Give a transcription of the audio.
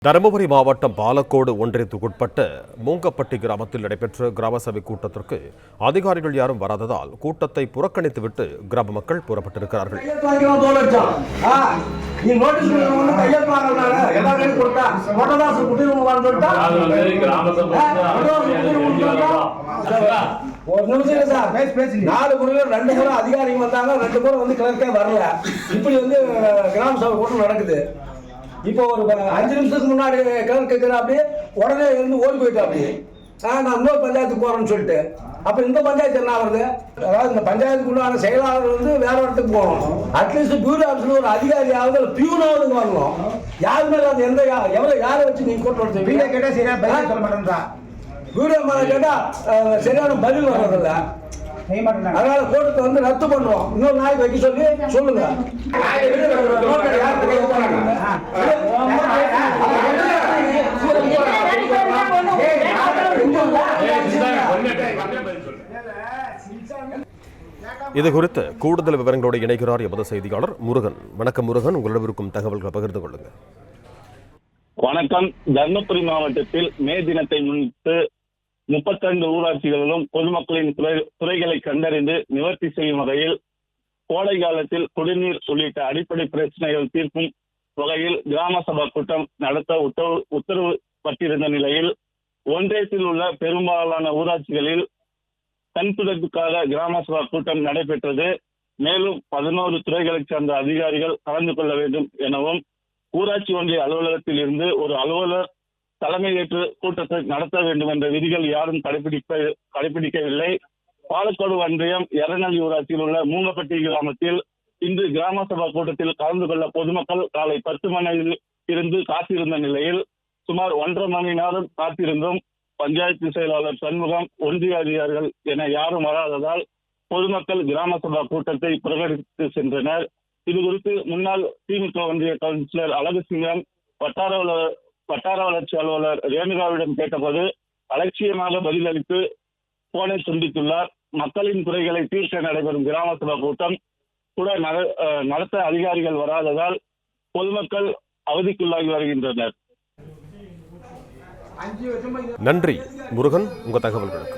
தருமபுரி மாவட்டம் பாலக்கோடு ஒன்றியத்துக்குட்பட்ட மூங்கப்பட்டி கிராமத்தில் நடைபெற்ற கிராம சபை கூட்டத்திற்கு அதிகாரிகள் யாரும் வராததால் கூட்டத்தை புறக்கணித்துவிட்டு கிராம மக்கள் புறப்பட்டிருக்கிறார்கள். அதிகாரிகள் வந்தாங்க, 2 பேரும் வந்து கிளர்க்கே வரல. இப்படி வந்து கிராம சபை கூட்டம் நடக்குது. இப்போ ஒரு 5 நிமிஷத்துக்கு முன்னாடி கிளர்க்கு அப்படியே உடனே இருந்து ஓடி போயிட்டா அப்படி நான் இன்னொரு பஞ்சாயத்துக்கு போறேன்னு சொல்லிட்டு அப்ப இந்த பஞ்சாயத்து என்ன வருது? அதாவது இந்த பஞ்சாயத்துக்குள்ளான செயலாளர் வந்து வேற இடத்துக்கு போகணும். அட்லீஸ்ட் பியூரோ ஆஃபீஸ்ல ஒரு அதிகாரியாவது பியூனாவது வரணும். யாருமே அது எந்த யாரை வச்சு நீங்க கூட்டம் நடத்துவீங்க கேட்டா சரியா பதில் சொல்ல மாட்டேன். பியூரோ மேல கேட்டா சரியான பதில் வர்றதில்ல. அதனால கூட்டத்தை வந்து ரத்து பண்ணுவோம். இன்னொரு நாளைக்கு வைக்க சொல்லி சொல்லுங்க. இது குறித்து கூடுதல் விவரங்களோடு இணைகிறார் எமது செய்தியாளர் முருகன். வணக்கம் முருகன், உங்களிடம் இருக்கும் தகவல்களை பகிர்ந்து கொள்ளுங்க. வணக்கம். தர்மபுரி மாவட்டத்தில் மே தினத்தை முன்னிட்டு 32 ஊராட்சிகளிலும் பொதுமக்களின் துறைகளை கண்டறிந்து நிவர்த்தி செய்யும் வகையில் கோடை காலத்தில் குடிநீர் உள்ளிட்ட அடிப்படை பிரச்சனைகள் தீர்க்கும் வகையில் கிராம சபா கூட்டம் நடத்த உத்தரவிட்டிருந்த நிலையில் ஒன்றியத்தில் உள்ள பெரும்பாலான ஊராட்சிகளில் தன்புதற்காக கிராம சபா கூட்டம் நடைபெற்றது. மேலும் 11 துறைகளைச் சேர்ந்த அதிகாரிகள் கலந்து கொள்ள வேண்டும் எனவும் ஊராட்சி ஒன்றிய அலுவலகத்தில் இருந்து ஒரு அலுவலர் தலைமையேற்று கூட்டத்தை நடத்த வேண்டும் என்ற விதிகள் யாரும் கடைபிடிக்கவில்லை. பாலக்கோடு ஒன்றியம் எரநல்லி ஊராட்சியில் உள்ள மூங்கப்பட்டி கிராமத்தில் இன்று கிராம சபா கூட்டத்தில் கலந்து கொள்ள பொதுமக்கள் காலை 10 மணியில் இருந்து காத்திருந்த நிலையில் சுமார் 1.5 மணி நேரம் காத்திருந்தும் பஞ்சாயத்து செயலாளர் சண்முகம், ஒன்றிய அதிகாரிகள் என யாரும் வராததால் பொதுமக்கள் கிராம சபா கூட்டத்தை புறக்கணித்து சென்றனர். இது குறித்து முன்னாள் திமுக ஒன்றிய கவுன்சிலர் அழகுசிங்கம் வட்டார வளர்ச்சி அலுவலர் ரேணுகாவிடம் கேட்டபோது அலட்சியமாக பதிலளித்து போனை துண்டித்துள்ளார். மக்களின் குறைகளை தீர்க்க நடைபெறும் கிராம சபா கூட்டம் கூட நடத்த அதிகாரிகள் வராததால் பொதுமக்கள் அவதிக்குள்ளாகி வருகின்றனர். நன்றி முருகன், உங்க தகவல்களுக்கு.